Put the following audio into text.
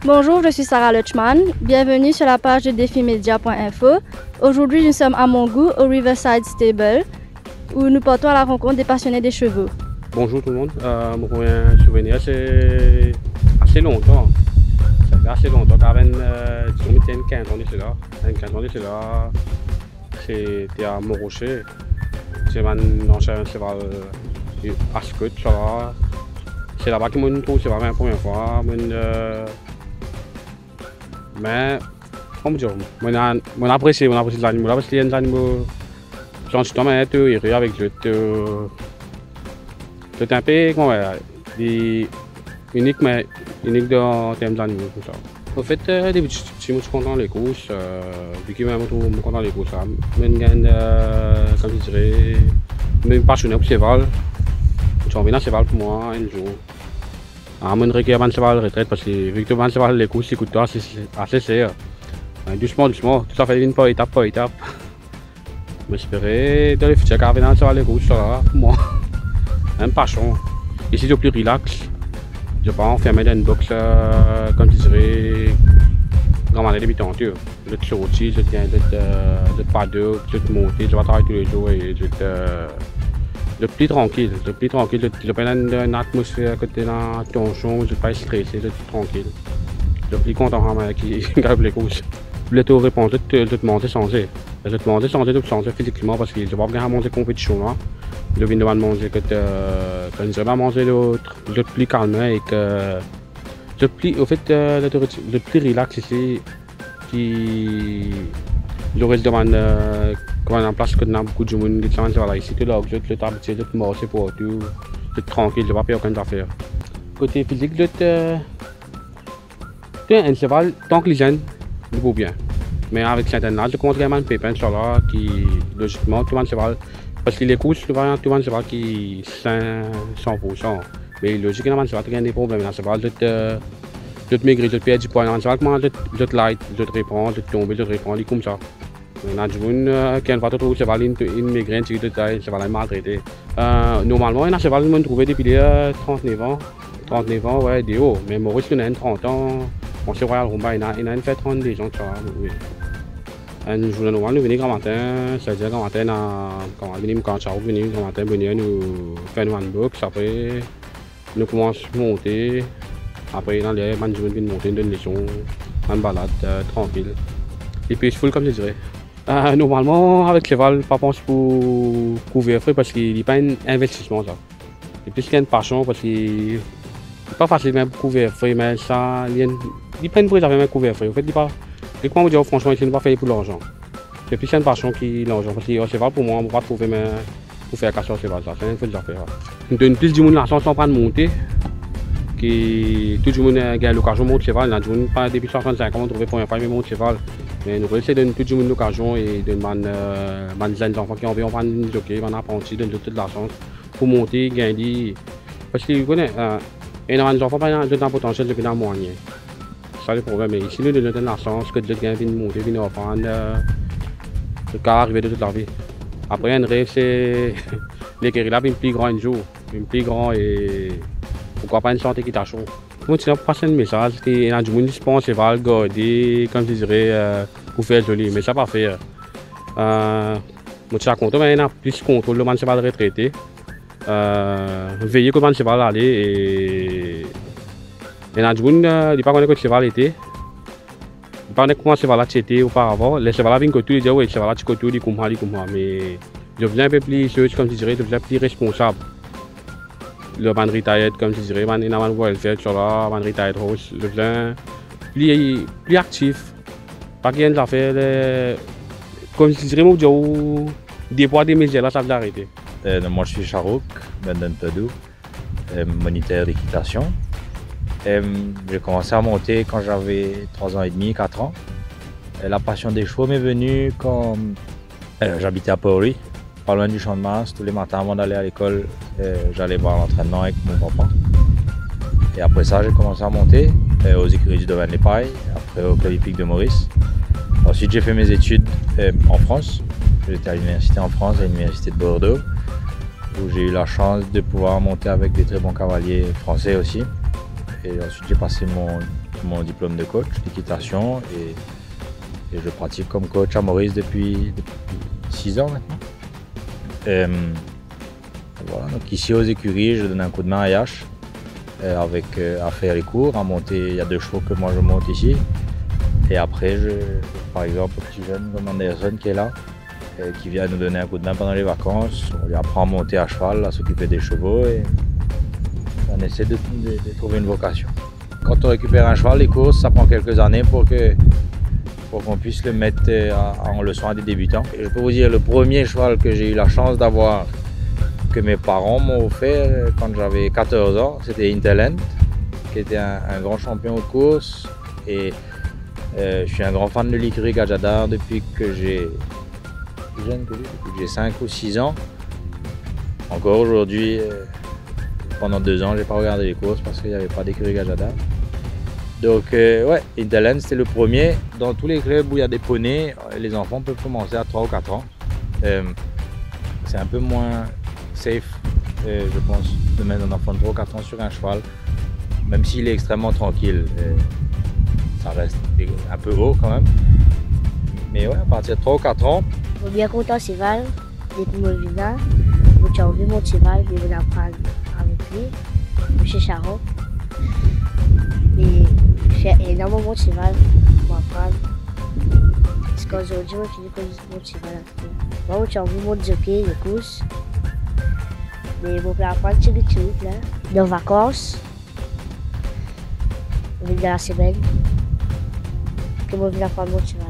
Bonjour, je suis Sarah Lutchman. Bienvenue sur la page de défimedia.info. Aujourd'hui, nous sommes à Mongout, au Riverside Stable, où nous partons à la rencontre des passionnés des chevaux. Bonjour tout le monde. Mon premier souvenir, c'est assez longtemps. Ça fait assez longtemps, quand même, disons, 15 ans de cela. 15 ans de cela, c'était à Montrocher. C'est un ancien cheval à Scott, ça va. C'est là-bas que je trouve, c'est vraiment la première fois. Mais, comment dire, on apprécie les animaux là parce qu'il y a des animaux qui sont justement avec l'autre. C'est un peu unique, mais unique en termes d'animaux. Au fait, depuis que je suis content les courses, vu que je suis content les courses, je suis, comme je dirais, je suis passionné pour le cheval. J'ai envie d'un cheval pour moi un jour. Je requiert un cheval retraite parce que vu que le cheval les courses, c'est coûteux assez cher. Doucement, tout ça fait une par étape par étape. J'espère dans le futur qu'avec un cheval les courses, ça va pour moi. Un passion. Ici, je suis plus relax. Je ne vais pas enfermer dans une box, comme tu dirais, grand manière débutant. Je vais te sortir, je vais te paddock, je vais te monter, je vais travailler tous les jours et je vais plus tranquille. Je vais pas dans une atmosphère côté de la tension, je ne vais pas stressé, je vais être tranquille. Je suis plus content qui grave les courses. Je vais te répondre, je vais te demander changer. Je vais te demander changer physiquement parce que je ne vais pas bien manger compétition là. Je viens de manger quand je vais manger l'autre, je suis plus calme et que je suis au fait le plus relax ici qui le reste demande quand on est en place que dans beaucoup de monde qui sont là ici tu là je suis habitué de marcher pour tout je suis tranquille je ne vais pas faire aucune affaire côté physique je suis un cheval tant que les jeunes il vaut bien mais avec certains âges je compte vraiment un pépin sur là qui logiquement tout le cheval parce que les courses, souvent, tout le monde cheval qui est 100%. Mais logiquement, le cheval a des problèmes. Le cheval, je te maigrir, je te perds du poids. Le cheval, je te light, je te reprends, je te tombe, je te reprends, il comme ça. Il y a des gens qui ont trouvé le cheval, une migraine, le cheval est maltraité. Normalement, il y a un cheval que je trouvé depuis 39 ans. 39 ans, ouais, des hauts. Mais Maurice, il a 30 ans. On s'est Royal Rumba, il a fait 32 ans, oui. Un jour normal, nous venons grand matin, c'est-à-dire grand matin, quand on vient quand on vient grand matin, nous faisons une box, après nous commençons à monter, après dans les man nous venons monter une leçon, une balade tranquille, et puis full comme je dirais. Normalement avec le cheval, pas pense pour couvrir frais parce qu'il n'est pas un investissement ça. C'est plus qu'une passion parce que c'est pas facile même pour couvrir frais, mais ça, il pas une prise avec un couvrir frais. En fait, et comment vous dire franchement, il ne pas fait pour l'argent. C'est plus une passion qui l'argent. Parce que le cheval pour moi, on ne peut pas trouver pour faire casser le cheval. C'est une chose à faire. On donne plus de monde la chance de monter. Tout le monde a l'occasion de monter le cheval. Il y a des gens pas depuis 65 ans, on trouve pour un premier monter le cheval. Mais nous essayons de donner tout le monde l'occasion et de demander des enfants qui ont envie de prendre une jockey, un apprenti, de donner toute la chance pour monter, gagner. Parce que vous connaissez, il y a des enfants qui ont un potentiel de venir moyen. C'est ça le problème. Mais ici, nous donnons la chance que les gens viennent monter, viennent apprendre. Le cas arrivé de toute la vie. Après, un rêve, c'est les guérillas viennent plus grand un jour. Viennent plus grand et pourquoi pas une santé qui t'a chaud. Moi, tu as passé un message qu'il y a du monde qui se pense cheval, garder, comme je dirais, pour faire joli. Mais ça n'a pas fait. Moi, tu as content, mais il y a plus de contrôle de cheval retraité. Veiller comment le cheval allait et. Il y a des gens qui ne savent pas comment le cheval était. Je ne sais pas comment le cheval était auparavant. Le cheval viennent tous les jours, le cheval est tout, il comme ça. Mais je deviens un peu plus sérieux, comme je dirais, je deviens plus responsable. Le man retired, comme je dirais, man in a man welfare, man retired house, je deviens plus actif. Pas qu'il y ait des affaires, comme je dirais, moi, des poids des mesures, là, ça va arrêter. Moi, je suis Charouk, Benden Tadou, moniteur d'équitation. J'ai commencé à monter quand j'avais 3 ans et demi, 4 ans. La passion des chevaux m'est venue quand j'habitais à Port-Louis, pas loin du champ de Mars. Tous les matins avant d'aller à l'école, j'allais voir l'entraînement avec mon papa. Et après ça, j'ai commencé à monter aux écuries du domaine Les Pailles, après au club hippique de Maurice. Ensuite, j'ai fait mes études en France. J'étais à l'université en France, à l'université de Bordeaux, où j'ai eu la chance de pouvoir monter avec des très bons cavaliers français aussi. Et ensuite, j'ai passé mon diplôme de coach d'équitation et je pratique comme coach à Maurice depuis 6 ans maintenant. Voilà, donc ici aux écuries, je donne un coup de main à Yash à faire les cours, à monter. Il y a 2 chevaux que moi je monte ici. Et après, par exemple, un petit jeune comme Anderson qui est là, qui vient nous donner un coup de main pendant les vacances. On lui apprend à monter à cheval, à s'occuper des chevaux et on essaie de trouver une vocation. Quand on récupère un cheval, les courses, ça prend quelques années pour qu'on puisse le mettre en leçon à des débutants. Et je peux vous dire, le premier cheval que j'ai eu la chance d'avoir, que mes parents m'ont offert quand j'avais 14 ans, c'était Interland, qui était un grand champion de course. Et je suis un grand fan de l'écurie Gajadar depuis que j'ai 5 ou 6 ans. Encore aujourd'hui, pendant 2 ans, je n'ai pas regardé les courses parce qu'il n'y avait pas d'écurie Gajadar. Donc ouais, Interland c'était le premier. Dans tous les clubs où il y a des poneys, les enfants peuvent commencer à 3 ou 4 ans. C'est un peu moins safe, je pense, de mettre un enfant de 3 ou 4 ans sur un cheval, même s'il est extrêmement tranquille. Ça reste un peu haut quand même. Mais ouais, à partir de 3 ou 4 ans. Je suis bien content du cheval, depuis mon village. J'ai envie mon cheval, je vais apprendre avec lui, chez Charo. Et j'ai énormément de cheval pour apprendre. Parce qu'aujourd'hui, je finis comme mon cheval. Moi, j'ai envie de mon jockey, les courses. Mais je vais apprendre sur YouTube, là, dans les vacances, dans la semaine, que je vais apprendre mon cheval.